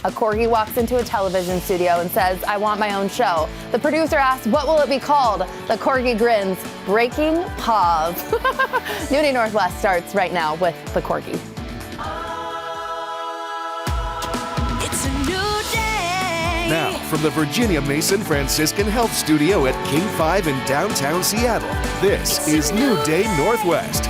A corgi walks into a television studio and says, "I want my own show." The producer asks, "What will it be called?" The corgi grins, "Breaking Paws." Noon Northwest starts right now with the corgi. It's a new day. Now, from the Virginia Mason Franciscan Health Studio at King 5 in downtown Seattle, this is New Day Northwest.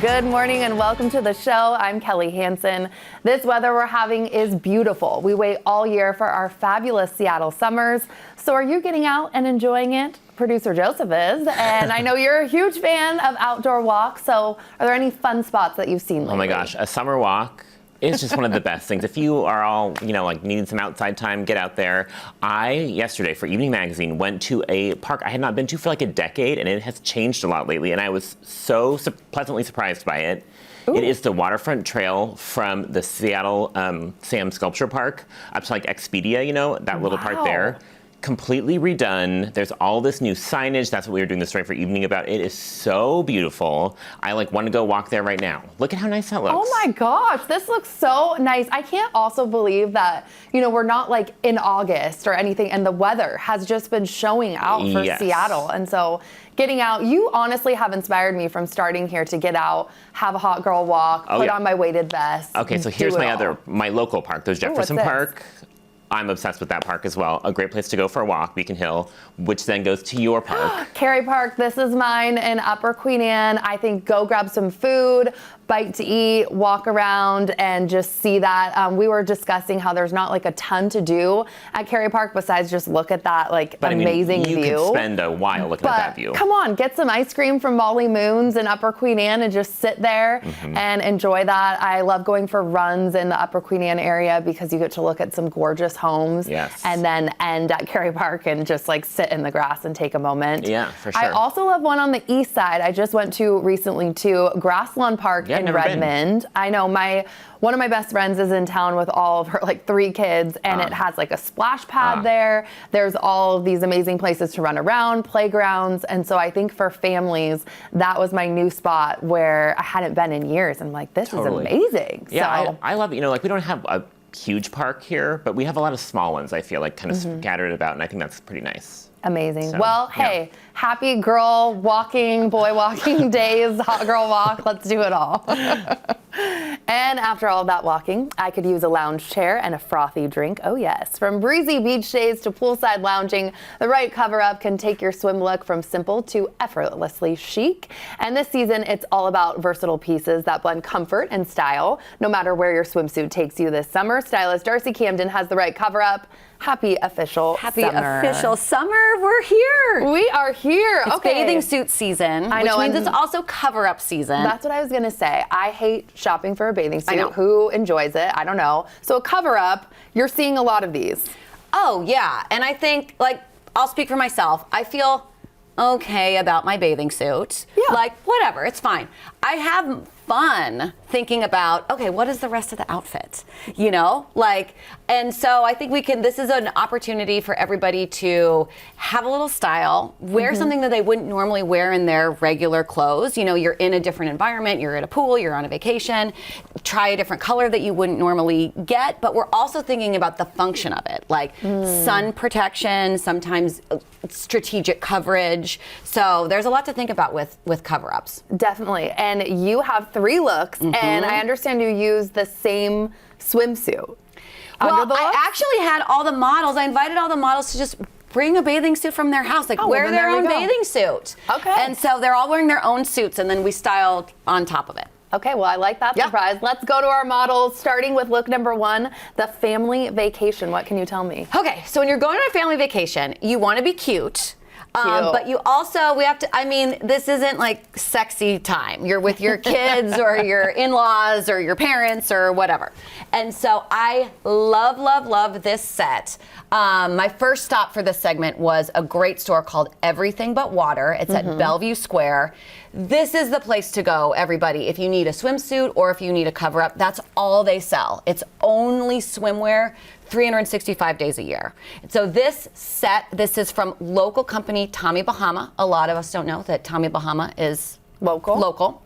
Good morning and welcome to the show. I'm Kelly Hansen. This weather we're having is beautiful. We wait all year for our fabulous Seattle summers. So are you getting out and enjoying it? Producer Joseph is, and I know you're a huge fan of outdoor walks. So are there any fun spots that you've seen lately? Oh my gosh, a summer walk is just one of the best things. If you are all, like needing some outside time, get out there. I, yesterday for Evening Magazine, went to a park I had not been to for like a decade, and it has changed a lot lately, and I was so pleasantly surprised by it. Ooh. It is the waterfront trail from the Seattle Sam Sculpture Park up to like Expedia, that little part there. Completely redone. There's all this new signage. That's what we were doing the story for Evening about. It is so beautiful. I want to go walk there right now. Look at how nice that looks. Oh my gosh, this looks so nice. I can't also believe that, we're not like in August or anything, and the weather has just been showing out for Seattle. And so getting out, you honestly have inspired me from starting here to get out, have a hot girl walk, put on my weighted vest. Okay, so here's my local park. There's Jefferson Park. I'm obsessed with that park as well. A great place to go for a walk, Beacon Hill, which then goes to your park. Cary Park, this is mine in Upper Queen Anne. I think go grab some food, bite to eat, walk around, and just see that. We were discussing how there's not like a ton to do at Cary Park besides just look at that amazing view. You could spend a while looking at that view. Come on, get some ice cream from Molly Moon's in Upper Queen Anne and just sit there and enjoy that. I love going for runs in the Upper Queen Anne area because you get to look at some gorgeous homes and then end at Cary Park and just sit in the grass and take a moment. Yeah, for sure. I also love one on the east side. I just went to recently to Grasslawn Park in Redmond. I know one of my best friends is in town with all of her 3 kids, and it has a splash pad there. There's all of these amazing places to run around, playgrounds, and so I think for families, that was my new spot where I hadn't been in years. I'm like, this is amazing. Yeah, so, I love it. We don't have a huge park here, but we have a lot of small ones, I feel kind of scattered about, and I think that's pretty nice. Amazing. So, well, hey, happy girl walking, boy walking days, hot girl walk. Let's do it all. And after all of that walking, I could use a lounge chair and a frothy drink. Oh, yes. From breezy beach days to poolside lounging, the right cover-up can take your swim look from simple to effortlessly chic. And this season, it's all about versatile pieces that blend comfort and style. No matter where your swimsuit takes you this summer, stylist Darcy Camden has the right cover-up. Happy official summer. We're here. We are here. It's bathing suit season, which means it's also cover-up season. That's what I was going to say. I hate shopping for a bathing suit. I know. Who enjoys it? I don't know. So a cover-up, you're seeing a lot of these. Oh, yeah. And I think, I'll speak for myself. I feel okay about my bathing suit. Yeah. Whatever. It's fine. I have fun thinking about, okay, what is the rest of the outfit? And so I think this is an opportunity for everybody to have a little style, wear something that they wouldn't normally wear in their regular clothes. You're in a different environment, you're at a pool, you're on a vacation, try a different color that you wouldn't normally get, but we're also thinking about the function of it, sun protection, sometimes strategic coverage. So there's a lot to think about with cover-ups. Definitely. And you have 3 looks, and I understand you use the same swimsuit. Well, I actually had all the models. I invited all the models to just bring a bathing suit from their house, wear their own bathing suit. Okay. And so they're all wearing their own suits, and then we styled on top of it. Okay, well, I like that surprise. Let's go to our models, starting with look number 1, the family vacation. What can you tell me? Okay, so when you're going on a family vacation, you want to be cute. But you also, this isn't sexy time. You're with your kids or your in-laws or your parents or whatever. And so I love this set. My first stop for this segment was a great store called Everything But Water. It's at Bellevue Square. This is the place to go, everybody. If you need a swimsuit or if you need a cover-up, that's all they sell. It's only swimwear, 365 days a year. So this is from local company Tommy Bahama. A lot of us don't know that Tommy Bahama is Local.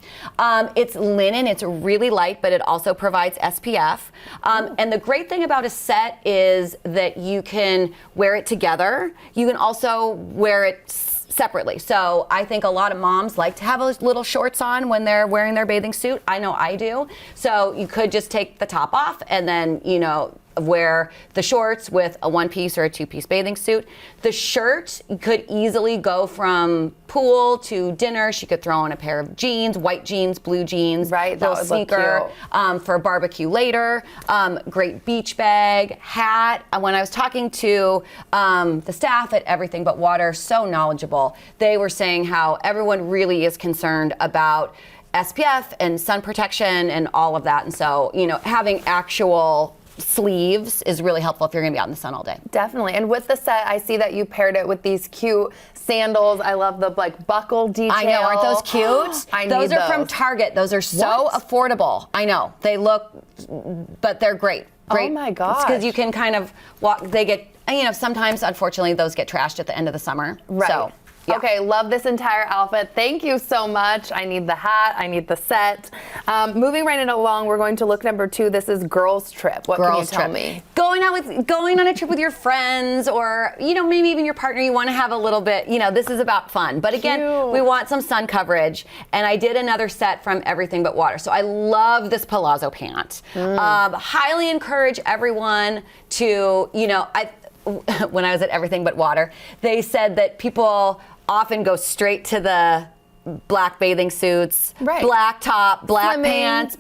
It's linen. It's really light, but it also provides SPF. And the great thing about a set is that you can wear it together. You can also wear it separately. So I think a lot of moms like to have little shorts on when they're wearing their bathing suit. I know I do. So you could just take the top off and then, wear the shorts with a one-piece or a two-piece bathing suit. The shirt could easily go from pool to dinner. She could throw on a pair of jeans, white jeans, blue jeans, right? That little would sneaker for barbecue later. Great beach bag, hat. When I was talking to the staff at Everything But Water, so knowledgeable, they were saying how everyone really is concerned about SPF and sun protection and all of that. And so, having actual sleeves is really helpful if you're going to be out in the sun all day. Definitely. And with the set, I see that you paired it with these cute sandals. I love the buckle detail. I know, aren't those cute? Those are from Target. Those are so affordable. I know. They look, but they're great. Great. Oh my gosh. Because you can kind of walk, they get, sometimes unfortunately those get trashed at the end of the summer. Right. So, yeah. Okay, love this entire outfit. Thank you so much. I need the hat. I need the set. Moving right along, we're going to look number 2. This is girls trip. What can you tell me? Going on a trip with your friends, or maybe even your partner. You want to have a little bit. This is about fun. But again, we want some sun coverage. And I did another set from Everything But Water. So I love this palazzo pant. Highly encourage everyone to. When I was at Everything But Water, they said that people often go straight to the black bathing suits, black top, black pants,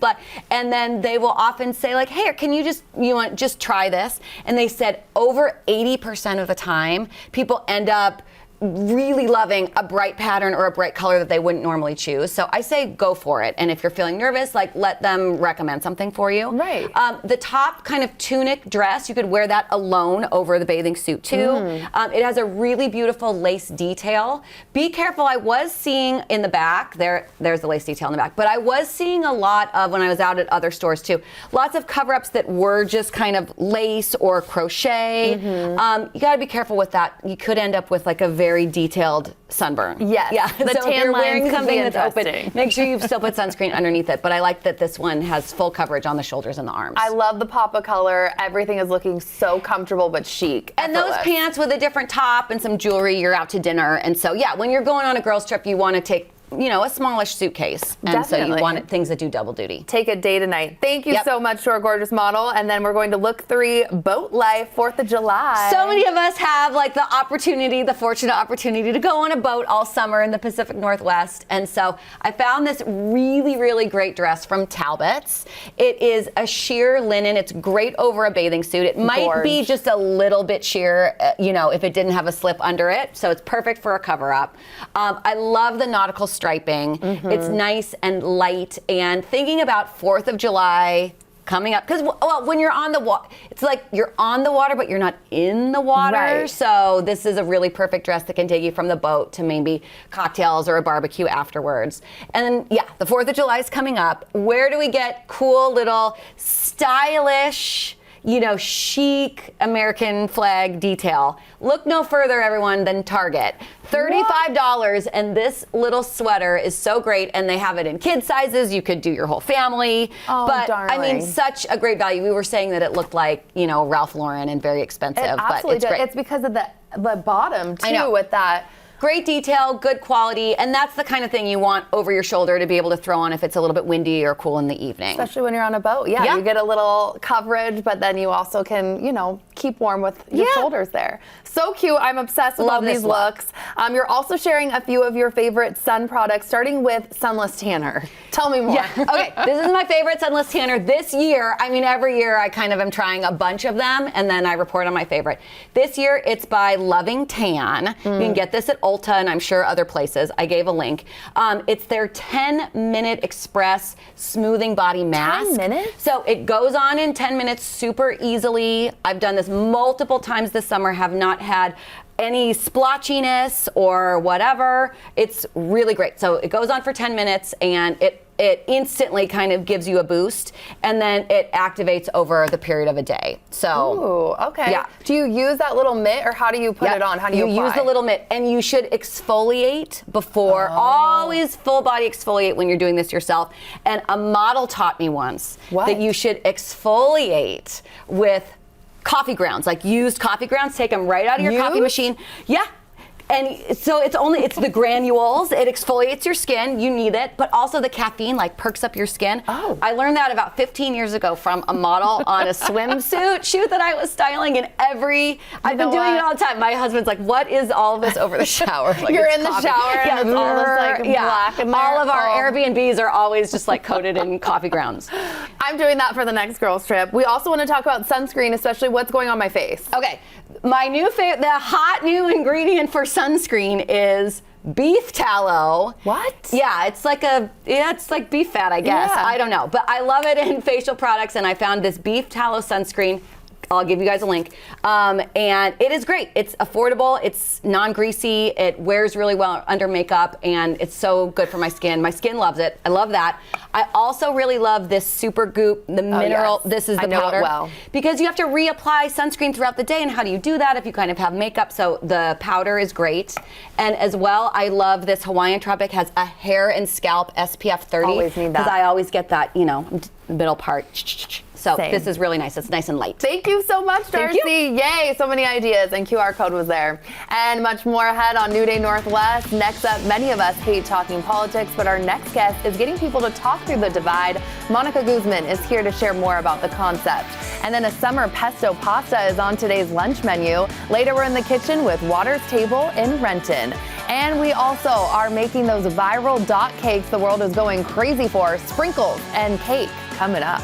and then they will often say like, hey, can you just try this? And they said over 80% of the time, people end up really loving a bright pattern or a bright color that they wouldn't normally choose. So I say go for it. And if you're feeling nervous, let them recommend something for you. Right. The top kind of tunic dress, you could wear that alone over the bathing suit too. It has a really beautiful lace detail. Be careful, I was seeing in the back, there's the lace detail in the back, but I was seeing a lot of, when I was out at other stores too, lots of cover-ups that were just kind of lace or crochet. You gotta be careful with that. You could end up with a very detailed sunburn. Yes. Yeah. The so tan if you're lines wearing could something be that's open, interesting. make sure you still put sunscreen underneath it. But I like that this one has full coverage on the shoulders and the arms. I love the pop of color. Everything is looking so comfortable but chic. And those pants with a different top and some jewelry, you're out to dinner. And so, when you're going on a girls trip, you want to take a smallish suitcase. And Definitely. so you want things that do double duty. Take it day to night. Thank you so much to our gorgeous model. And then we're going to look 3, boat life, 4th of July. So many of us have the fortunate opportunity to go on a boat all summer in the Pacific Northwest. And so I found this really, really great dress from Talbot's. It is a sheer linen. It's great over a bathing suit. It might be just a little bit sheer, if it didn't have a slip under it. So it's perfect for a cover up. I love the nautical striping. It's nice and light. And thinking about 4th of July coming up, because when you're on the water, it's like you're on the water, but you're not in the water. Right. So this is a really perfect dress that can take you from the boat to maybe cocktails or a barbecue afterwards. And then, the 4th of July is coming up. Where do we get cool little stylish, chic American flag detail? Look no further, everyone, than Target. $35, and this little sweater is so great, and they have it in kid sizes. You could do your whole family. Oh, but darling. I mean, such a great value. We were saying that it looked like, Ralph Lauren and very expensive, but it's great. It's because of the bottom too, I know. with that. Great detail, good quality, and that's the kind of thing you want over your shoulder to be able to throw on if it's a little bit windy or cool in the evening. Especially when you're on a boat. Yeah, you get a little coverage, but then you also can, keep warm with your shoulders there. So cute. I'm obsessed with all these looks. You're also sharing a few of your favorite sun products, starting with Sunless Tanner. Tell me more. Yeah. Okay, this is my favorite Sunless Tanner this year. I mean, every year I kind of am trying a bunch of them, and then I report on my favorite. This year, it's by Loving Tan. You can get this at Ulta and I'm sure other places. I gave a link. It's their 10-minute express smoothing body mask. 10 minutes? So it goes on in 10 minutes super easily. I've done this multiple times this summer, have not had any splotchiness or whatever. It's really great. So it goes on for 10 minutes and it it instantly kind of gives you a boost, and then it activates over the period of a day. So, Ooh, okay. Yeah. Do you use that little mitt, or how do you put it on? How do you apply? use the little mitt, and you should exfoliate before. Always full body exfoliate when you're doing this yourself. And a model taught me once that you should exfoliate with coffee grounds, like used coffee grounds. Take them right out of your coffee machine. Yeah. And so it's the granules. It exfoliates your skin. You need it, but also the caffeine like perks up your skin. Oh. I learned that about 15 years ago from a model on a swimsuit shoot that I was styling. And I've been doing it all the time. My husband's like, "What is all of this over the shower?" Like, You're in the shower and it's all this like black in there. All of our Airbnbs are always just like coated in coffee grounds. I'm doing that for the next girls trip. We also want to talk about sunscreen, especially what's going on my face. Okay, my new the hot new ingredient for sunscreen is beef tallow. What? Yeah, it's like beef fat, I guess. Yeah. I don't know, but I love it in facial products, and I found this beef tallow sunscreen. I'll give you guys a link. And it is great. It's affordable. It's non-greasy. It wears really well under makeup, and it's so good for my skin. My skin loves it. I love that. I also really love this Super Goop, the mineral. Yes. This is the I know powder. it well. Because you have to reapply sunscreen throughout the day, and how do you do that if you kind of have makeup? So the powder is great. And as well, I love this Hawaiian Tropic has a hair and scalp SPF 30. Always need that. Because I always get that, middle part. So Same. this is really nice. It's nice and light. Thank you so much, Darcy. Yay, so many ideas, and QR code was there. And much more ahead on New Day Northwest. Next up, many of us hate talking politics, but our next guest is getting people to talk through the divide. Monica Guzman is here to share more about the concept. And then a summer pesto pasta is on today's lunch menu. Later, we're in the kitchen with Water's Table in Renton. And we also are making those viral dot cakes the world is going crazy for, sprinkles and cake, coming up.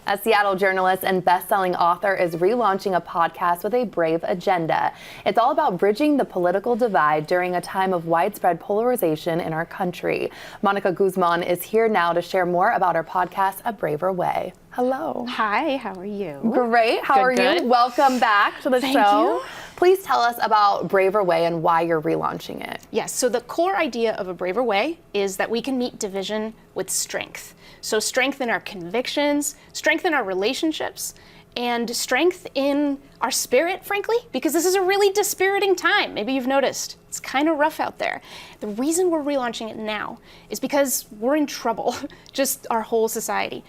A Seattle journalist and best-selling author is relaunching a podcast with a brave agenda. It's all about bridging the political divide during a time of widespread polarization in our country. Monica Guzman is here now to share more about her podcast, A Braver Way. Hello. Hi, how are you? Great. How are you? Welcome back to the show. Thank you. Please tell us about Braver Way and why you're relaunching it. Yes, so the core idea of A Braver Way is that we can meet division with strength. So strength in our convictions, strength in our relationships, and strength in our spirit, frankly, because this is a really dispiriting time. Maybe you've noticed. It's kind of rough out there. The reason we're relaunching it now is because we're in trouble, just our whole society.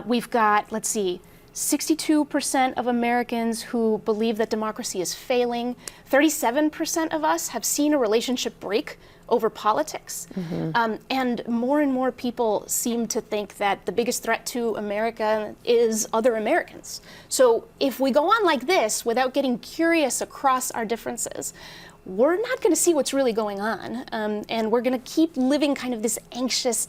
We've got, 62% of Americans who believe that democracy is failing. 37% of us have seen a relationship break over politics. And more people seem to think that the biggest threat to America is other Americans. So if we go on like this without getting curious across our differences, we're not going to see what's really going on. And we're going to keep living kind of this anxious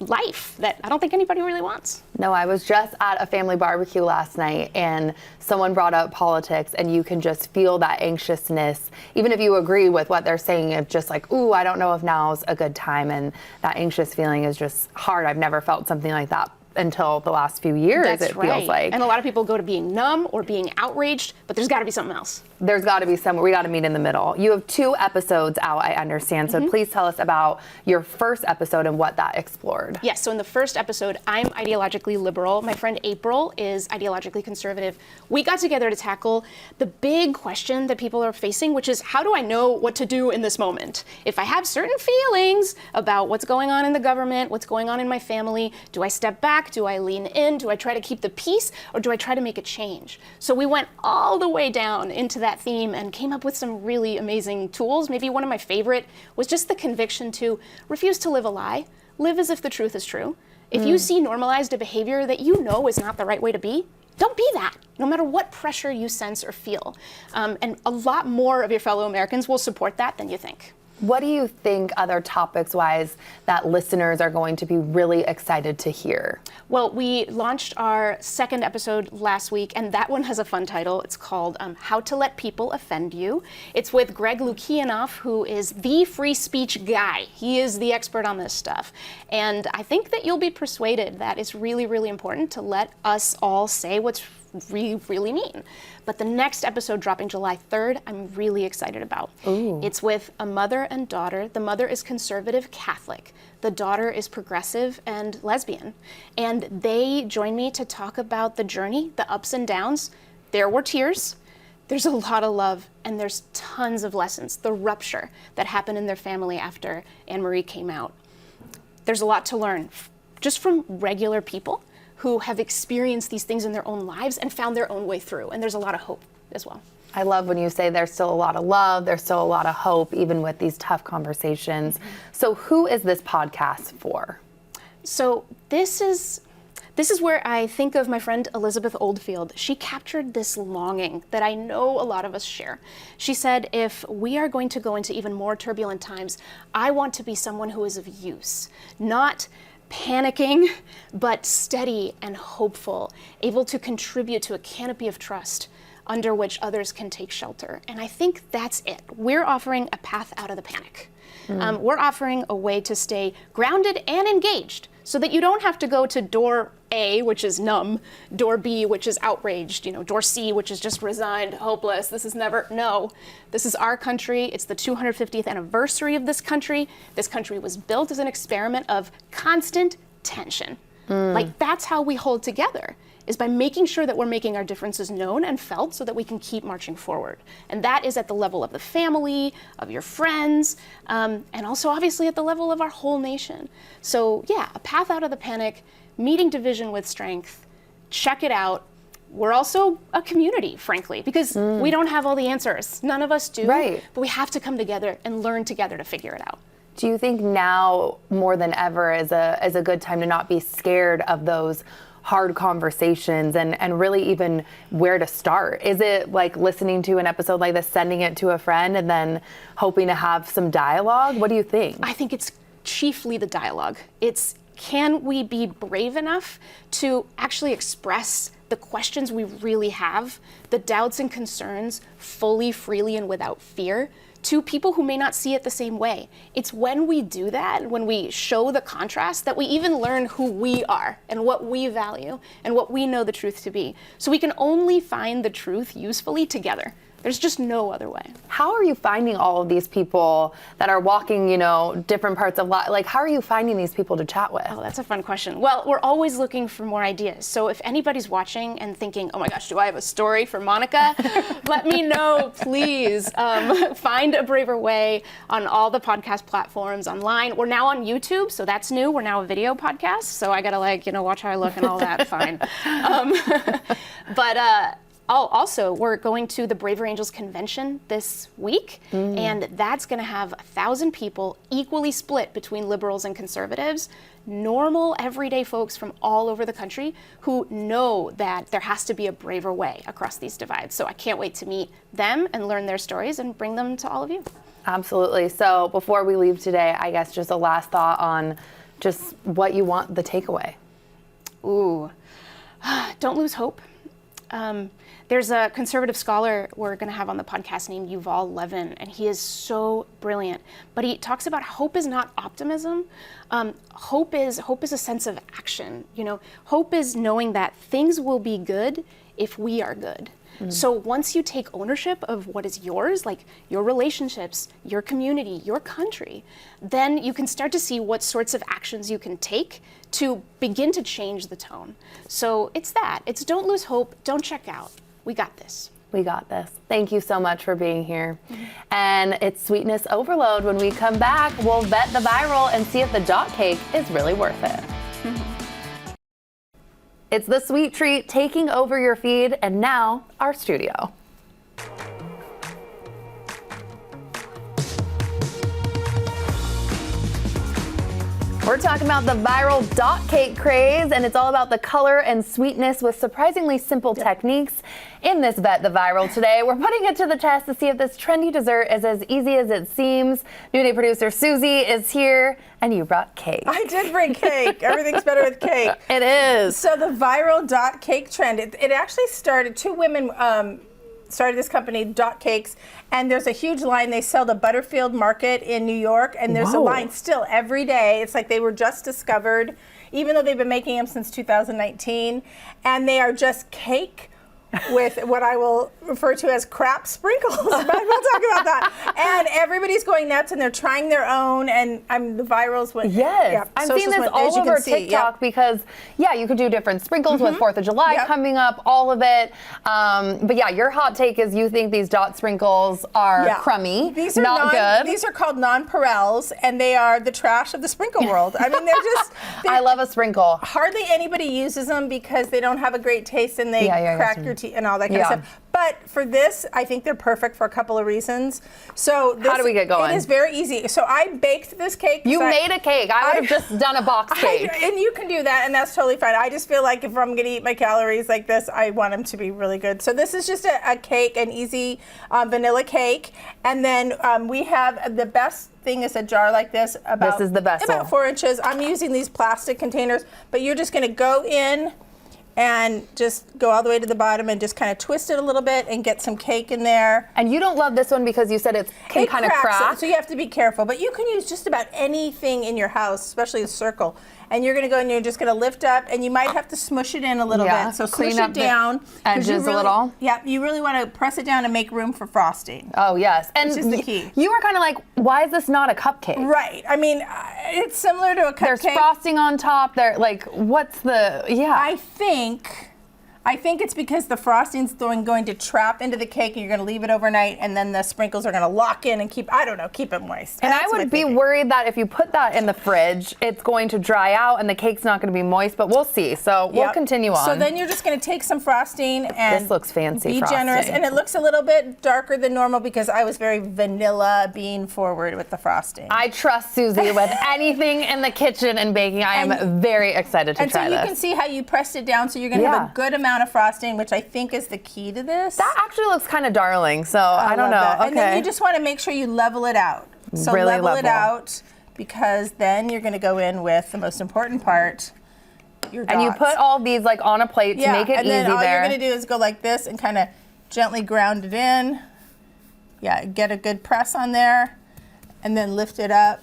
life that I don't think anybody really wants. No, I was just at a family barbecue last night and someone brought up politics, and you can just feel that anxiousness, even if you agree with what they're saying, of just like, ooh, I don't know if now's a good time. And that anxious feeling is just hard. I've never felt something like that until the last few years. That's it right. feels like. And a lot of people go to being numb or being outraged, but there's got to be something else. There's got to be somewhere. We got to meet in the middle. You have 2 episodes out, I understand. So please tell us about your first episode and what that explored. Yes, so in the first episode, I'm ideologically liberal. My friend April is ideologically conservative. We got together to tackle the big question that people are facing, which is, how do I know what to do in this moment? If I have certain feelings about what's going on in the government, what's going on in my family, do I step back? Do I lean in? Do I try to keep the peace, or do I try to make a change? So we went all the way down into that theme and came up with some really amazing tools. Maybe one of my favorite was just the conviction to refuse to live a lie. Live as if the truth is true. If you see normalized a behavior that you know is not the right way to be, don't be that, no matter what pressure you sense or feel. And a lot more of your fellow Americans will support that than you think. What do you think other topics-wise that listeners are going to be really excited to hear? Well, we launched our second episode last week, and that one has a fun title. It's called How to Let People Offend You. It's with Greg Lukianoff, who is the free speech guy. He is the expert on this stuff. And I think that you'll be persuaded that it's really, really important to let us all say what's really, really mean. But the next episode dropping July 3rd, I'm really excited about. Ooh. It's with a mother and daughter. The mother is conservative Catholic. The daughter is progressive and lesbian. And they join me to talk about the journey, the ups and downs. There were tears. There's a lot of love, and there's tons of lessons. The rupture that happened in their family after Anne-Marie came out. There's a lot to learn just from regular people who have experienced these things in their own lives and found their own way through. And there's a lot of hope as well. I love when you say there's still a lot of love, there's still a lot of hope, even with these tough conversations. Mm-hmm. So who is this podcast for? So this is where I think of my friend Elizabeth Oldfield. She captured this longing that I know a lot of us share. She said, if we are going to go into even more turbulent times, I want to be someone who is of use, not panicking, but steady and hopeful, able to contribute to a canopy of trust under which others can take shelter. And I think that's it. We're offering a path out of the panic. We're offering a way to stay grounded and engaged so that you don't have to go to door A, which is numb, door B, which is outraged, door C, which is just resigned, hopeless. This is never, no. This is our country. It's the 250th anniversary of this country. This country was built as an experiment of constant tension. Like, that's how we hold together, is by making sure that we're making our differences known and felt so that we can keep marching forward. And that is at the level of the family, of your friends, and also obviously at the level of our whole nation. So yeah, a path out of the panic, meeting division with strength, check it out. We're also a community, frankly, because we don't have all the answers. None of us do, right. But we have to come together and learn together to figure it out. Do you think now more than ever is a good time to not be scared of those hard conversations and really even where to start? Is it like listening to an episode like this, sending it to a friend, and then hoping to have some dialogue? What do you think? I think it's chiefly the dialogue. It's, can we be brave enough to actually express the questions we really have, the doubts and concerns, fully, freely, and without fear, to people who may not see it the same way? It's when we do that, when we show the contrast, that we even learn who we are and what we value and what we know the truth to be. So we can only find the truth usefully together. There's just no other way. How are you finding all of these people that are walking, different parts of life? Like, how are you finding these people to chat with? Oh, that's a fun question. Well, we're always looking for more ideas. So if anybody's watching and thinking, oh my gosh, do I have a story for Monica? Let me know, please. Find A Braver Way on all the podcast platforms online. We're now on YouTube, so that's new. We're now a video podcast, so I gotta watch how I look and all that. Fine. Also, we're going to the Braver Angels convention this week, and that's going to have 1,000 people equally split between liberals and conservatives, normal, everyday folks from all over the country who know that there has to be a braver way across these divides. So I can't wait to meet them and learn their stories and bring them to all of you. Absolutely. So before we leave today, I guess just a last thought on just what you want the takeaway. Ooh, don't lose hope. There's a conservative scholar we're going to have on the podcast named Yuval Levin, and he is so brilliant. But he talks about hope is not optimism. Hope is a sense of action. Hope is knowing that things will be good if we are good. So once you take ownership of what is yours, like your relationships, your community, your country, then you can start to see what sorts of actions you can take to begin to change the tone. So it's that. It's don't lose hope, don't check out. We got this. We got this. Thank you so much for being here. And it's sweetness overload. When we come back, we'll vet the viral and see if the dot cake is really worth it. It's the sweet treat taking over your feed, and now our studio. We're talking about the viral dot cake craze, and it's all about the color and sweetness with surprisingly simple techniques. In this Vet the Viral today, we're putting it to the test to see if this trendy dessert is as easy as it seems. New Day producer Susie is here, and you brought cake. I did bring cake. Everything's better with cake. It is. So the viral dot cake trend, it actually started, two women started this company, Dot Cakes, and there's a huge line. They sell the Butterfield Market in New York, and there's a line still every day. It's like they were just discovered, even though they've been making them since 2019, and they are just cake with what I will refer to as crap sprinkles. But we'll talk about that. And everybody's going nuts, and they're trying their own, and the virals went. Yes, yeah, I'm seeing socials this went, all as you over can see, TikTok because, you could do different sprinkles with 4th of July coming up, all of it. But yeah, your hot take is you think these dot sprinkles are crummy, these are not good. These are called nonpareils, and they are the trash of the sprinkle world. I mean, they're just. I love a sprinkle. Hardly anybody uses them because they don't have a great taste and they crack your teeth and all that kind of stuff. But for this, I think they're perfect for a couple of reasons. So how do we get going? It is very easy. So I baked this cake. You made a cake. I would have just done a box cake. And you can do that, and that's totally fine. I just feel like if I'm going to eat my calories like this, I want them to be really good. So this is just a cake, an easy vanilla cake. And then we have the best thing is a jar like this. This is the vessel. About 4 inches. I'm using these plastic containers, but you're just going to go in and just go all the way to the bottom and just kind of twist it a little bit and get some cake in there. And you don't love this one because you said it can kind of crack. So you have to be careful. But you can use just about anything in your house, especially a circle. And you're going to go and you're just going to lift up, and you might have to smush it in a little bit. So clean smush up it down. edges a little. Yeah, you really want to press it down and make room for frosting. Oh, yes. And which is the key. You were kind of like, why is this not a cupcake? Right. I mean, it's similar to a cupcake. There's frosting on top. There, like, what's the, I think it's because the frosting's going to trap into the cake, and you're going to leave it overnight, and then the sprinkles are going to lock in and keep it moist. And I would be worried that if you put that in the fridge, it's going to dry out and the cake's not going to be moist, but we'll see. So we'll continue on. So then you're just going to take some frosting and this looks fancy. Be frosting. generous, and it looks a little bit darker than normal because I was very vanilla bean forward with the frosting. I trust Susie with anything in the kitchen and baking. I am very excited to try this. And so you can see how you pressed it down, so you're going to have a good amount of frosting, which I think is the key to this. That actually looks kind of darling, so I don't know. Okay. And then you just want to make sure you level it out. So really level it out, because then you're going to go in with the most important part, your dots. And you put all these like on a plate to make it easy and then all there. you're going to do is go like this and kind of gently ground it in. Yeah, get a good press on there, and then lift it up.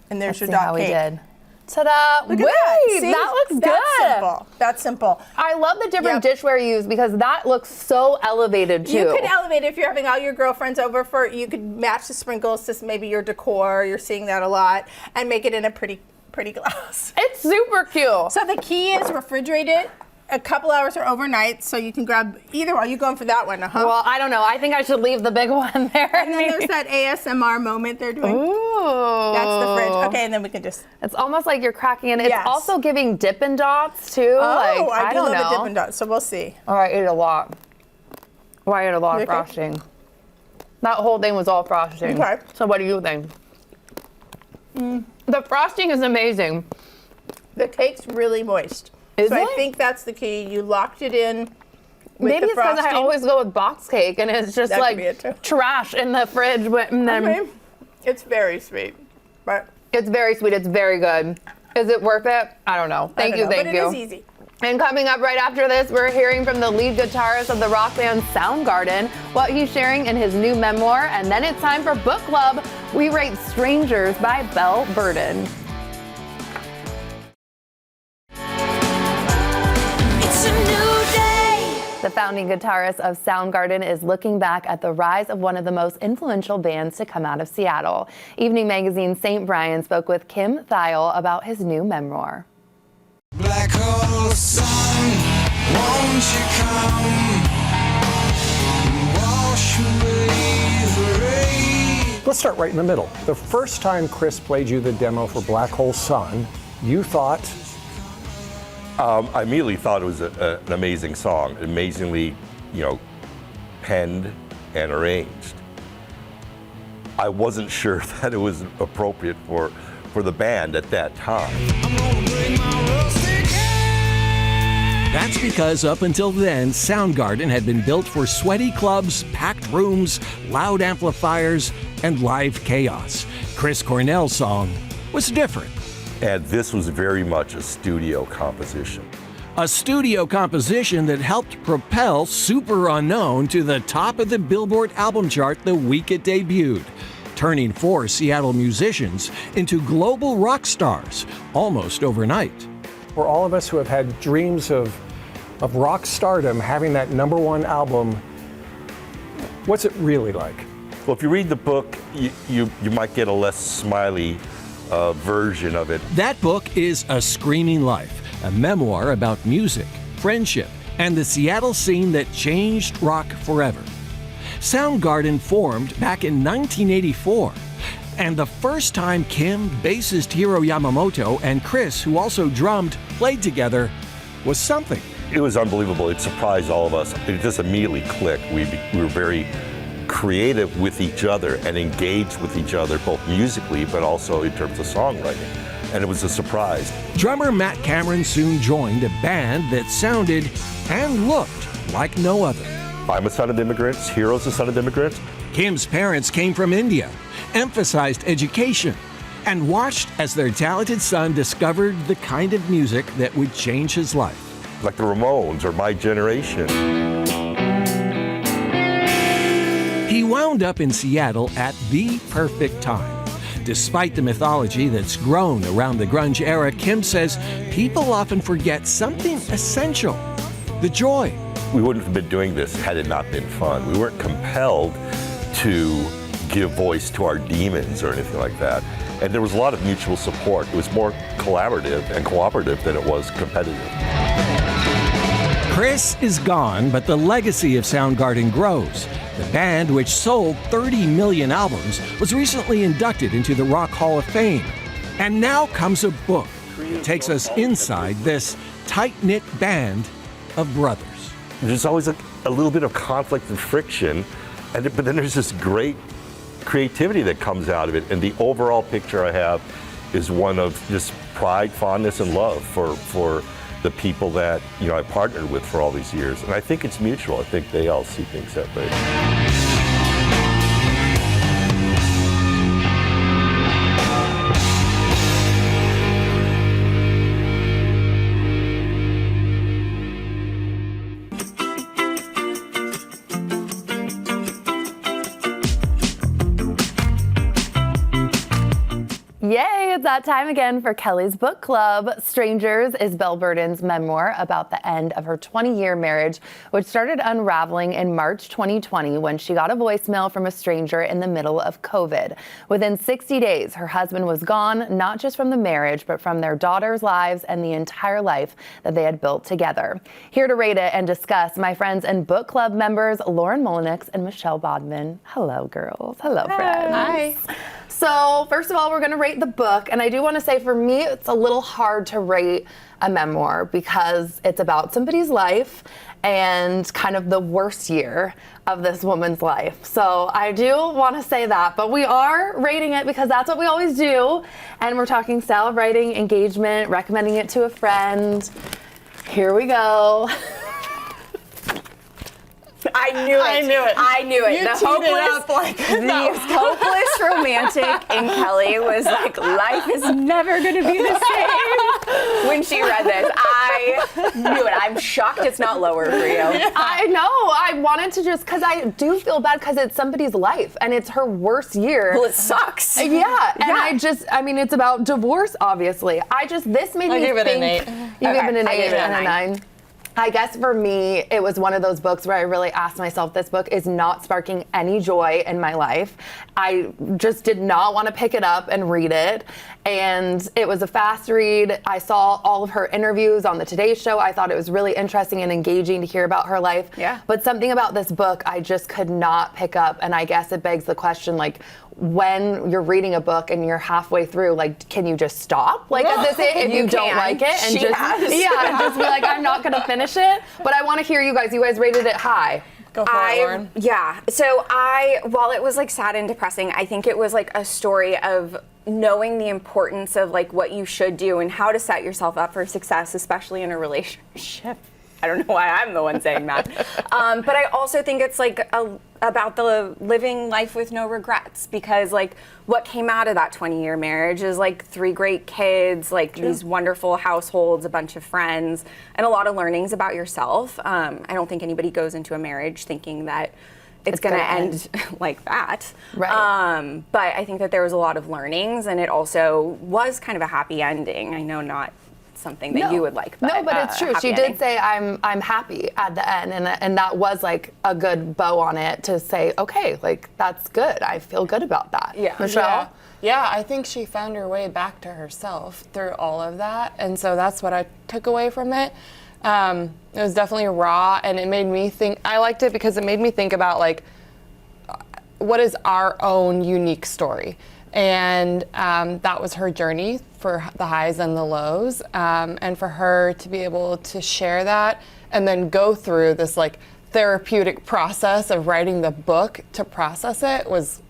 And there's your dot cake. How we did. Ta-da! Look at that. See? That looks That's good. Simple. That's simple. I love the different dishware you use because that looks so elevated too. You could elevate it if you're having all your girlfriends over you could match the sprinkles to maybe your decor. You're seeing that a lot, and make it in a pretty glass. It's super cute. So the key is refrigerate it a couple hours or overnight, so you can grab either one. You're going for that one, huh? Well, I don't know. I think I should leave the big one there. And then there's that ASMR moment they're doing. Ooh. That's the fridge. Okay, and then we can just. It's almost like you're cracking it. It's also giving Dippin' Dots too. Oh, I do don't love know. the Dippin' Dots, so we'll see. Oh, I ate a lot. Oh, I ate a lot of frosting. That whole thing was all frosting. Okay. So what do you think? The frosting is amazing. The cake's really moist. So I think that's the key. You locked it in with Maybe the it's because frosting. I always go with box cake and it's just That could like be it, too. trash in the fridge. And then Okay. It's very sweet, but it's very sweet. It's very good. Is it worth it? I don't know. Thank you. but it is easy. And coming up right after this, we're hearing from the lead guitarist of the rock band Soundgarden, what he's sharing in his new memoir. And then it's time for book club. We rate Strangers by Belle Burden. It's a new day. The founding guitarist of Soundgarden is looking back at the rise of one of the most influential bands to come out of Seattle. Evening Magazine's St. Brian spoke with Kim Thiel about his new memoir. Black hole sun, won't you come wash away the rain? Let's start right in the middle. The first time Chris played you the demo for Black Hole Sun, you thought? I immediately thought it was an amazing song, amazingly, penned and arranged. I wasn't sure that it was appropriate for the band at that time. I'm gonna bring my rustic hand. That's because up until then, Soundgarden had been built for sweaty clubs, packed rooms, loud amplifiers, and live chaos. Chris Cornell's song was different. And this was very much a studio composition. A studio composition that helped propel Super Unknown to the top of the Billboard album chart the week it debuted, turning 4 Seattle musicians into global rock stars almost overnight. For all of us who have had dreams of of rock stardom, having that #1 album, what's it really like? Well, if you read the book, you might get a less smiley version of it. That book is A Screaming Life, a memoir about music, friendship, and the Seattle scene that changed rock forever. Soundgarden formed back in 1984. And the first time Kim, bassist Hiro Yamamoto, and Chris, who also drummed, played together was something. It was unbelievable. It surprised all of us. It just immediately clicked. We were very creative with each other and engaged with each other, both musically but also in terms of songwriting. And it was a surprise. Drummer Matt Cameron soon joined a band that sounded and looked like no other. I'm a son of immigrants. Hiro's a son of immigrants. Kim's parents came from India, emphasized education, and watched as their talented son discovered the kind of music that would change his life. Like the Ramones or my generation. He wound up in Seattle at the perfect time. Despite the mythology that's grown around the grunge era, Kim says people often forget something essential: the joy. We wouldn't have been doing this had it not been fun. We weren't compelled to give voice to our demons or anything like that. And there was a lot of mutual support. It was more collaborative and cooperative than it was competitive. Chris is gone, but the legacy of Soundgarden grows. The band, which sold 30 million albums, was recently inducted into the Rock Hall of Fame. And now comes a book that takes us inside this tight-knit band of brothers. There's always a little bit of conflict and friction, but then there's this great creativity that comes out of it. And the overall picture I have is one of just pride, fondness, and love for the people that I partnered with for all these years. And I think it's mutual. I think they all see things that way. Yay, it's that time again for Kelly's Book Club. Strangers is Belle Burden's memoir about the end of her 20-year marriage, which started unraveling in March 2020 when she got a voicemail from a stranger in the middle of COVID. Within 60 days, her husband was gone, not just from the marriage, but from their daughters' lives and the entire life that they had built together. Here to rate it and discuss, my friends and book club members, Lauren Molinix and Michelle Bodman. Hello, girls. Hello, friends. Hi. So first of all, we're going to rate the book. And I do want to say, for me, it's a little hard to rate a memoir because it's about somebody's life and kind of the worst year of this woman's life. So I do want to say that, but we are rating it because that's what we always do. And we're talking style of writing, engagement, recommending it to a friend. Here we go. I knew it. I knew it. You The teed it up hopeless, like the hopeless romantic in Kelly was like, life is never going to be the same. When she read this, I knew it. I'm shocked it's not lower for you. I know. I wanted to just, because I do feel bad because it's somebody's life and it's her worst year. Well, it sucks. Yeah. And I mean, it's about divorce, obviously. this made me give it think. an 8. You give it an I 8 gave it a and a 9. 9. I guess for me, it was one of those books where I really asked myself, this book is not sparking any joy in my life. I just did not want to pick it up and read it. And it was a fast read. I saw all of her interviews on the Today Show. I thought it was really interesting and engaging to hear about her life. Yeah. But something about this book I just could not pick up. And I guess it begs the question, like, when you're reading a book and you're halfway through, like, can you just stop? Like, at this age, if you don't can. like it, and She has. and just be like, I'm not gonna finish it. But I want to hear you guys. You guys rated it high. Go for it, Lauren. Yeah. So while it was like sad and depressing, I think it was like a story of knowing the importance of like what you should do and how to set yourself up for success, especially in a relationship. I don't know why I'm the one saying that. But I also think it's like about the living life with no regrets, because like what came out of that 20-year marriage is like 3 great kids, like these wonderful households, a bunch of friends, and a lot of learnings about yourself. I don't think anybody goes into a marriage thinking that it's going to end like that. Right. But I think that there was a lot of learnings, and it also was kind of a happy ending. I know not something that you would like. No, but it's true. She did say, I'm happy at the end. And that was like a good bow on it to say, okay, like that's good. I feel good about that. Yeah. Michelle? Yeah, I think she found her way back to herself through all of that. And so that's what I took away from it. It was definitely raw, and it made me think, I liked it because it made me think about like, what is our own unique story? And that was her journey for the highs and the lows. And for her to be able to share that and then go through this like therapeutic process of writing the book to process it was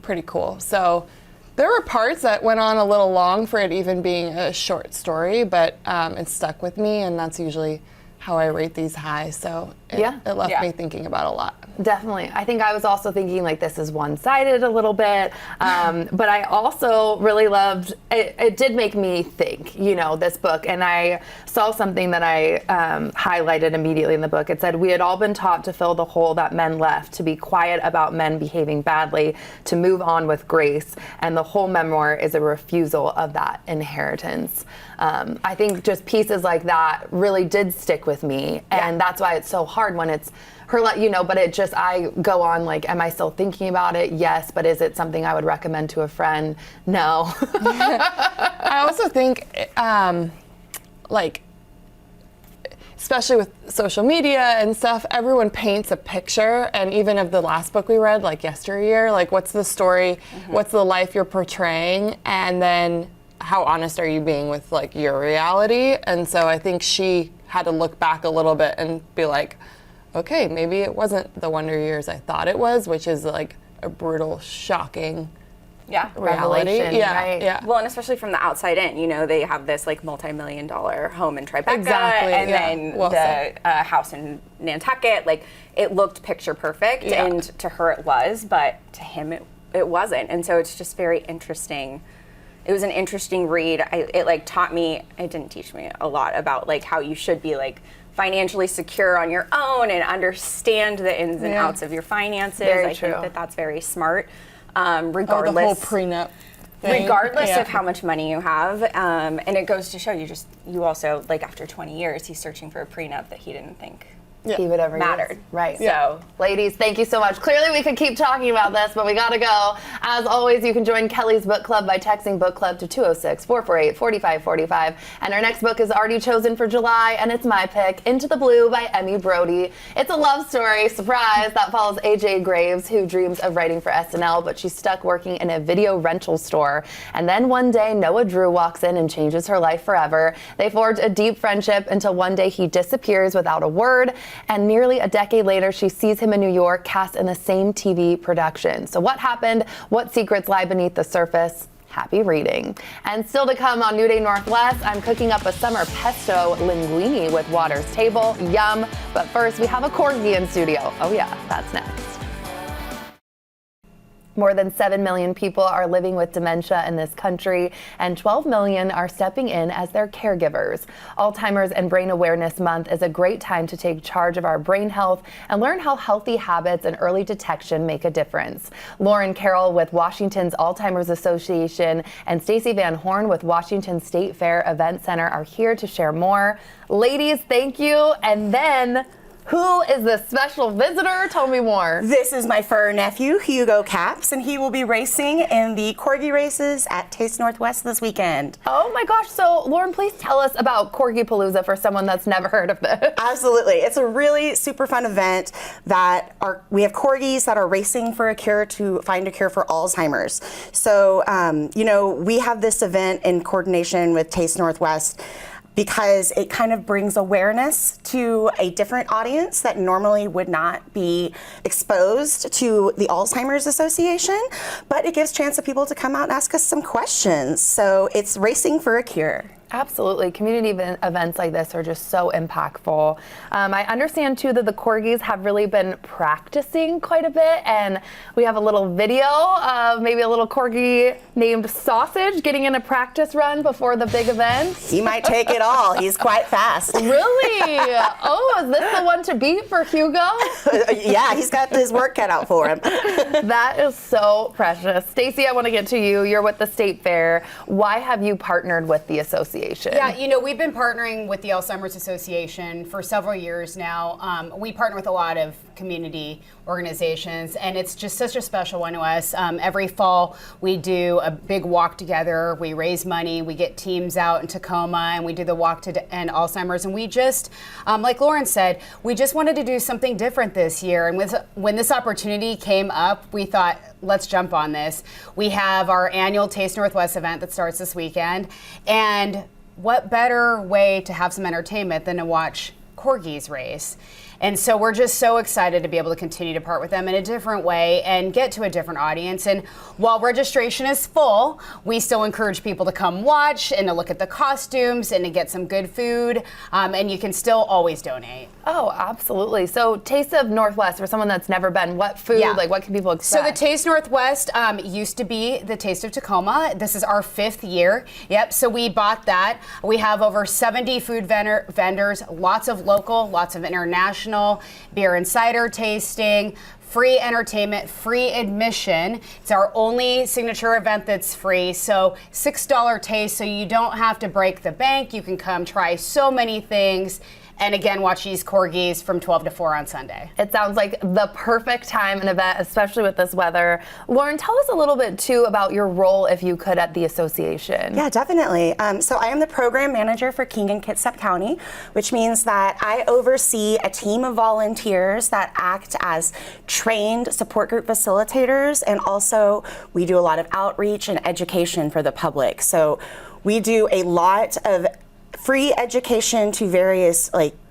pretty cool. So there were parts that went on a little long for it even being a short story, but it stuck with me, and that's usually how I rate these highs. So it left me thinking about a lot. Definitely. I think I was also thinking like this is one-sided a little bit, but I also really loved, it did make me think, you know, this book, and I saw something that I highlighted immediately in the book. It said, we had all been taught to fill the hole that men left, to be quiet about men behaving badly, to move on with grace, and the whole memoir is a refusal of that inheritance. I think just pieces like that really did stick with me, and that's why it's so hard when it's her, you know, but it just, I go on like, am I still thinking about it? Yes, but is it something I would recommend to a friend? No. I also think, like, especially with social media and stuff, everyone paints a picture, and even of the last book we read, like Yesteryear, like what's the story, what's the life you're portraying, and then how honest are you being with like your reality? And so I think she had to look back a little bit and be like, okay, maybe it wasn't the Wonder Years I thought it was, which is like a brutal, shocking reality. Right. Well, and especially from the outside in, you know, they have this like multi-million-dollar home in Tribeca, and then the house in Nantucket. Like, it looked picture perfect, and to her it was, but to him it wasn't. And so it's just very interesting. It was an interesting read. It like taught me, it didn't teach me a lot about like how you should be like financially secure on your own and understand the ins and outs of your finances. I think that that's very smart, regardless. The whole prenup thing. Regardless of how much money you have, and it goes to show you also, like, after 20 years, he's searching for a prenup that he didn't think he would ever mattered. Right. So, ladies, thank you so much. Clearly we could keep talking about this, but we gotta go. As always, you can join Kelly's book club by texting book club to 206-448-4545. And our next book is already chosen for July, and it's my pick, Into the Blue by Emmy Brody. It's a love story, surprise, that follows AJ Graves, who dreams of writing for SNL, but she's stuck working in a video rental store. And then one day, Noah Drew walks in and changes her life forever. They forge a deep friendship until one day he disappears without a word. And nearly a decade later, she sees him in New York, cast in the same TV production. So what happened? What secrets lie beneath the surface? Happy reading. And still to come on New Day Northwest, I'm cooking up a summer pesto linguine with Water's Table. Yum. But first, we have a corgi in studio. Oh yeah, that's next. More than 7 million people are living with dementia in this country, and 12 million are stepping in as their caregivers. Alzheimer's and Brain Awareness Month is a great time to take charge of our brain health and learn how healthy habits and early detection make a difference. Lauren Carroll with Washington's Alzheimer's Association and Stacy Van Horn with Washington State Fair Event Center are here to share more. Ladies, thank you. And then, who is this special visitor? Tell me more. This is my fur nephew, Hugo Caps, and he will be racing in the Corgi races at Taste Northwest this weekend. Oh my gosh, so Lauren, please tell us about Corgi Palooza for someone that's never heard of this. Absolutely, it's a really super fun event we have Corgis that are racing for a cure to find a cure for Alzheimer's. So, you know, we have this event in coordination with Taste Northwest because it kind of brings awareness to a different audience that normally would not be exposed to the Alzheimer's Association, but it gives chance for people to come out and ask us some questions. So it's racing for a cure. Absolutely. Community events like this are just so impactful. I understand, too, that the Corgis have really been practicing quite a bit, and we have a little video of maybe a little Corgi named Sausage getting in a practice run before the big event. He might take it all. He's quite fast. Really? Oh, is this the one to beat for Hugo? Yeah, he's got his work cut out for him. That is so precious. Stacy, I want to get to you. You're with the State Fair. Why have you partnered with the association? Association. Yeah, we've been partnering with the Alzheimer's Association for several years now. We partner with a lot of community organizations, and it's just such a special one to us. Every fall, we do a big walk together. We raise money. We get teams out in Tacoma, and we do the walk to end Alzheimer's. And we just, like Lauren said, we just wanted to do something different this year. And when this opportunity came up, we thought, let's jump on this. We have our annual Taste Northwest event that starts this weekend. And what better way to have some entertainment than to watch corgis race? And so we're just so excited to be able to continue to part with them in a different way and get to a different audience. And while registration is full, we still encourage people to come watch and to look at the costumes and to get some good food. And you can still always donate. Oh, absolutely. So Taste of Northwest, for someone that's never been, what food, what can people expect? So the Taste Northwest used to be the Taste of Tacoma. This is our 5th year. Yep, so we bought that. We have over 70 food vendors, lots of local, lots of international, beer and cider tasting, free entertainment, free admission. It's our only signature event that's free. So $6 taste, so you don't have to break the bank. You can come try so many things. And again, watch these corgis from 12 to 4 on Sunday. It sounds like the perfect time and event, especially with this weather. Lauren, tell us a little bit too about your role, if you could, at the association. Yeah, definitely. So I am the program manager for King and Kitsap County, which means that I oversee a team of volunteers that act as trained support group facilitators, and also we do a lot of outreach and education for the public. So we do a lot of free education to various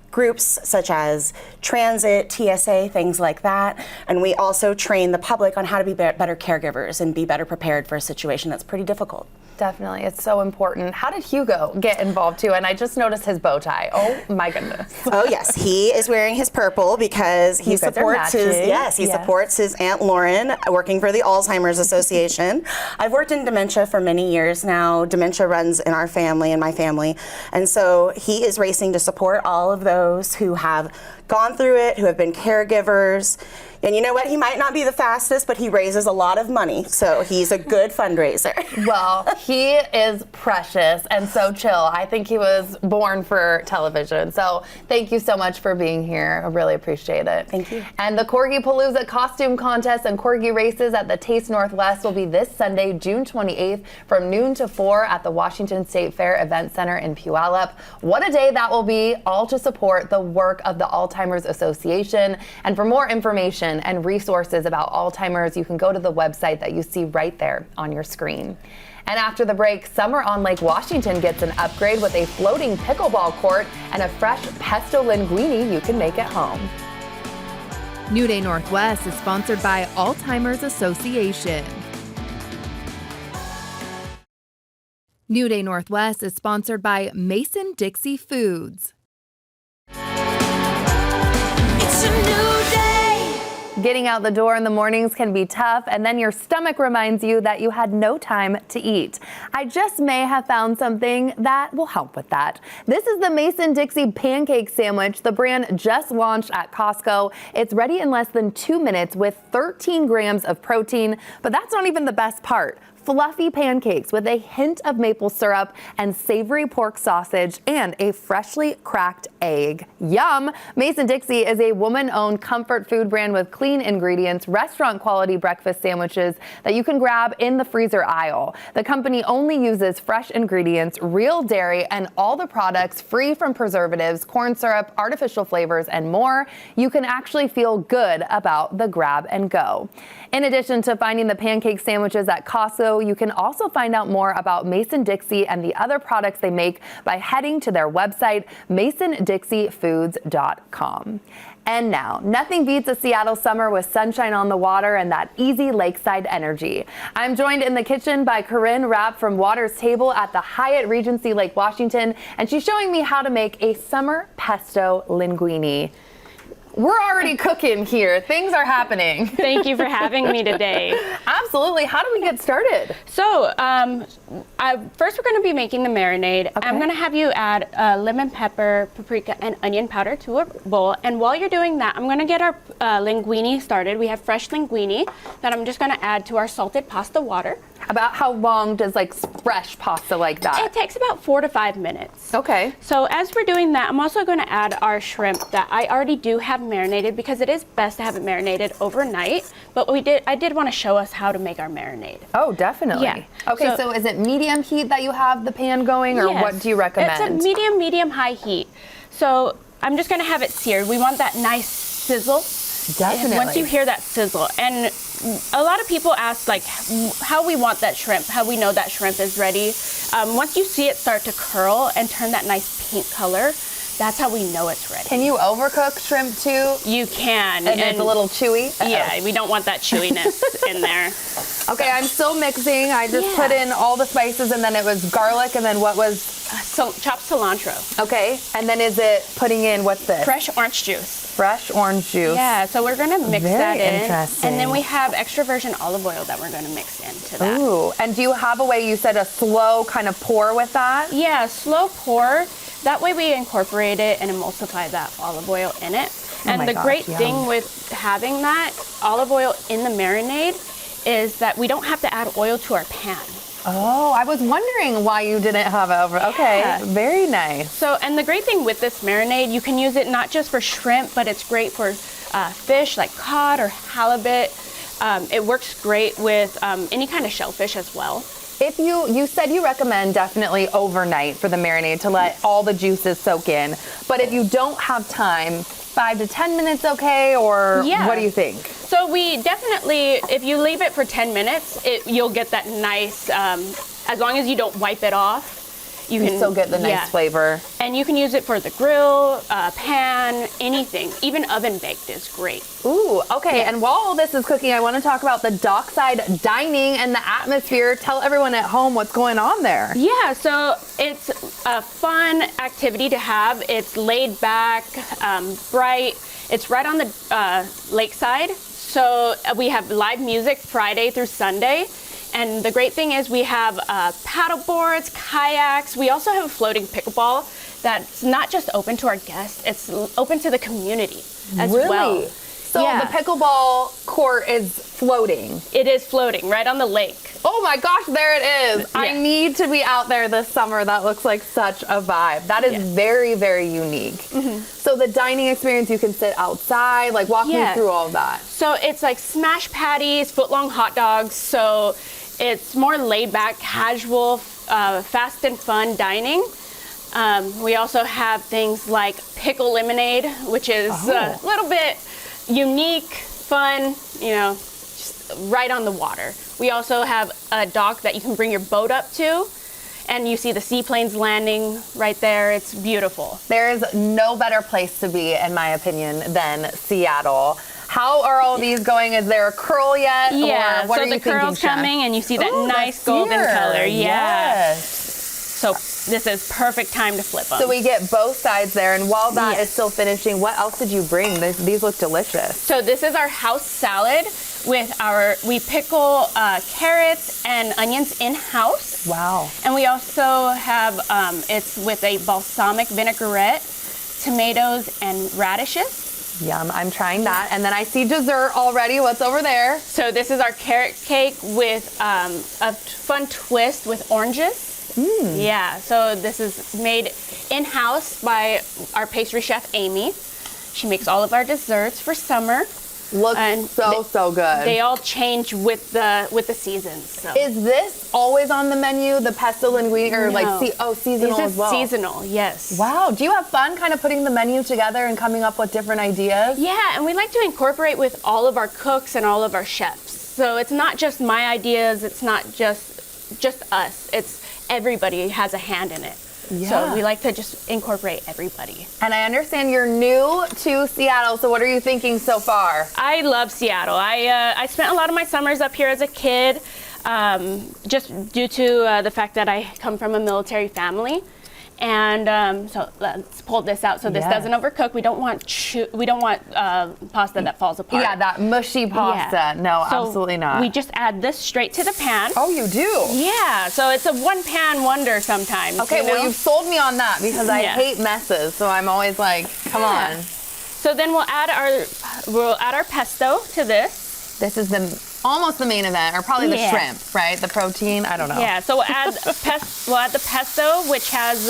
groups such as transit, TSA, things like that. And we also train the public on how to be better caregivers and be better prepared for a situation that's pretty difficult. Definitely, it's so important. How did Hugo get involved too? And I just noticed his bow tie. Oh my goodness. Oh yes, he is wearing his purple because he supports supports his Aunt Lauren working for the Alzheimer's Association. I've worked in dementia for many years now. Dementia runs in our family and my family. And so he is racing to support all of those who have gone through it, who have been caregivers. And you know what? He might not be the fastest, but he raises a lot of money. So he's a good fundraiser. Well, he is precious and so chill. I think he was born for television. So thank you so much for being here. I really appreciate it. Thank you. And the Corgi Palooza costume contest and corgi races at the Taste Northwest will be this Sunday, June 28th from noon to 4 at the Washington State Fair Event Center in Puyallup. What a day that will be, all to support the work of the Alzheimer's Association. And for more information and resources about Alzheimer's, you can go to the website that you see right there on your screen. And after the break, Summer on Lake Washington gets an upgrade with a floating pickleball court and a fresh pesto linguine you can make at home. New Day Northwest is sponsored by Alzheimer's Association. New Day Northwest is sponsored by Mason-Dixie Foods. It's a new day. Getting out the door in the mornings can be tough, and then your stomach reminds you that you had no time to eat. I just may have found something that will help with that. This is the Mason-Dixie pancake sandwich. The brand just launched at Costco. It's ready in less than 2 minutes with 13 grams of protein, but that's not even the best part. Fluffy pancakes with a hint of maple syrup and savory pork sausage and a freshly cracked egg. Yum! Mason-Dixie is a woman-owned comfort food brand with clean ingredients, restaurant-quality breakfast sandwiches that you can grab in the freezer aisle. The company only uses fresh ingredients, real dairy, and all the products free from preservatives, corn syrup, artificial flavors, and more. You can actually feel good about the grab and go. In addition to finding the pancake sandwiches at Costco, you can also find out more about Mason-Dixie and the other products they make by heading to their website, masondixiefoods.com. And now, nothing beats a Seattle summer with sunshine on the water and that easy lakeside energy. I'm joined in the kitchen by Corinne Rapp from Water's Table at the Hyatt Regency Lake Washington, and she's showing me how to make a summer pesto linguine. We're already cooking here. Things are happening. Thank you for having me today. Absolutely. How do we get started? So, first we're going to be making the marinade. Okay. I'm going to have you add lemon pepper, paprika, and onion powder to a bowl. And while you're doing that, I'm going to get our linguine started. We have fresh linguine that I'm just going to add to our salted pasta water. About how long does like fresh pasta like that? It takes about 4 to 5 minutes. Okay. So as we're doing that, I'm also going to add our shrimp that I already do have marinated, because it is best to have it marinated overnight. But I did want to show us how to make our marinade. Oh, definitely. Yeah. Okay, so is it medium heat that you have the pan going, or Yes. what do you recommend? It's a medium high heat. So I'm just going to have it seared. We want that nice sizzle. Definitely. And once you hear that sizzle, and a lot of people ask like how we want that shrimp, how we know that shrimp is ready. Once you see it start to curl and turn that nice pink color, that's how we know it's ready. Can you overcook shrimp too? You can. And it's a little chewy? Yeah, we don't want that chewiness in there. Okay, I'm still mixing. I just put in all the spices, and then it was garlic, and then what was? Chopped cilantro. Okay, and then is it putting in, what's this? Fresh orange juice. Fresh orange juice. Yeah, so we're gonna mix that in. Interesting. And then we have extra virgin olive oil that we're gonna mix into that. Ooh, and do you have a way, you said a slow kind of pour with that? Yeah, slow pour. That way we incorporate it and emulsify that olive oil in it. Oh And my the gosh, great yum. thing with having that olive oil in the marinade is that we don't have to add oil to our pan. Oh, I was wondering why you didn't have it over. Okay, Yeah. very nice. So, and the great thing with this marinade, you can use it not just for shrimp, but it's great for fish like cod or halibut. It works great with any kind of shellfish as well. If you said you recommend definitely overnight for the marinade to let all the juices soak in, but if you don't have time, 5 to 10 minutes okay, or what do you think? So we definitely, if you leave it for 10 minutes, you'll get that nice, as long as you don't wipe it off, you can still get the nice flavor. And you can use it for the grill, pan, anything. Even oven baked is great. Ooh, okay. And while all this is cooking, I want to talk about the dockside dining and the atmosphere. Tell everyone at home what's going on there. Yeah, so it's a fun activity to have. It's laid back, bright. It's right on the lakeside. So we have live music Friday through Sunday. And the great thing is we have paddle boards, kayaks. We also have a floating pickleball that's not just open to our guests, it's open to the community as well. So the pickleball court is floating. It is floating right on the lake. Oh my gosh, there it is. I need to be out there this summer. That looks like such a vibe. That is very, very unique. So the dining experience, you can sit outside, like walk me through all of that. So it's like smash patties, foot-long hot dogs. So it's more laid back, casual, fast and fun dining. We also have things like pickle lemonade, which is a little bit unique, fun, just right on the water. We also have a dock that you can bring your boat up to, and you see the seaplanes landing right there. It's beautiful. There is no better place to be, in my opinion, than Seattle. How are all these going? Is there a curl yet? Yeah, or what so are you the curl's thinking, Chef? coming, and you see that Ooh, nice the golden sear. color. Yeah. Yes. So this is perfect time to flip them. So we get both sides there, and while that is still finishing, what else did you bring? These look delicious. So this is our house salad with we pickle carrots and onions in-house. Wow. And we also have, it's with a balsamic vinaigrette, tomatoes and radishes. Yum, I'm trying that. And then I see dessert already. What's over there? So this is our carrot cake with a fun twist with oranges. Yeah, so this is made in-house by our pastry chef, Amy. She makes all of our desserts for summer. Looks so good. They all change with the seasons. So. Is this always on the menu, the pesto linguine, or seasonal This as is well? seasonal, yes. Wow. Do you have fun kind of putting the menu together and coming up with different ideas? Yeah, and we like to incorporate with all of our cooks and all of our chefs. So it's not just my ideas, it's not just us. It's everybody has a hand in it. Yeah. So we like to just incorporate everybody. And I understand you're new to Seattle, so what are you thinking so far? I love Seattle. I spent a lot of my summers up here as a kid, just due to the fact that I come from a military family. And so let's pull this out so this doesn't overcook. We don't want pasta that falls apart. Yeah, that mushy pasta. Yeah. No, So absolutely not. We just add this straight to the pan. Oh, you do? Yeah, so it's a one-pan wonder sometimes. Okay, well, you've sold me on that because I Yeah. hate messes, so I'm always like, come on. So then we'll add our pesto to this. This is the almost the main event, or probably the Yeah. shrimp, right? The protein. I don't know. Yeah, so we'll add the pesto, which has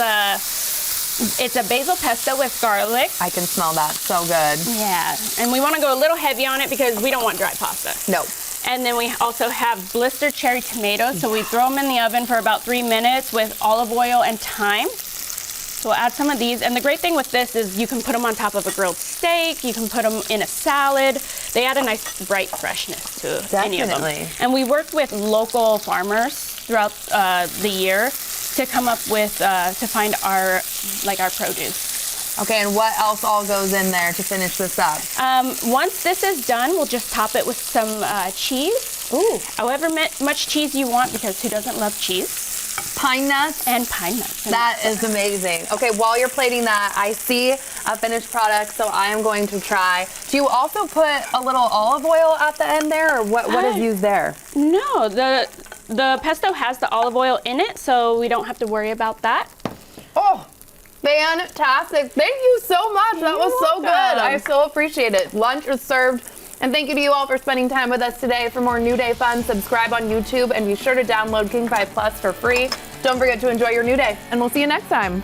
it's a basil pesto with garlic. I can smell that. So good. Yeah, and we want to go a little heavy on it because we don't want dry pasta. No. And then we also have blistered cherry tomatoes, so we throw them in the oven for about 3 minutes with olive oil and thyme. So we'll add some of these, and the great thing with this is you can put them on top of a grilled steak, you can put them in a salad. They add a nice bright freshness to any of them. Definitely. And we worked with local farmers throughout the year to come up with, to find our produce. Okay, and what else all goes in there to finish this up? Once this is done, we'll just top it with some cheese. Ooh. However much cheese you want, because who doesn't love cheese? Pine nuts? And pine nuts. That is amazing. Okay, while you're plating that, I see a finished product, so I am going to try. Do you also put a little olive oil at the end there, or what is used there? No, the pesto has the olive oil in it, so we don't have to worry about that. Oh, fantastic. Thank you so much. That was so good. I so appreciate it. Lunch is served. And thank you to you all for spending time with us today. For more New Day fun, subscribe on YouTube and be sure to download King 5 Plus for free. Don't forget to enjoy your new day, and we'll see you next time.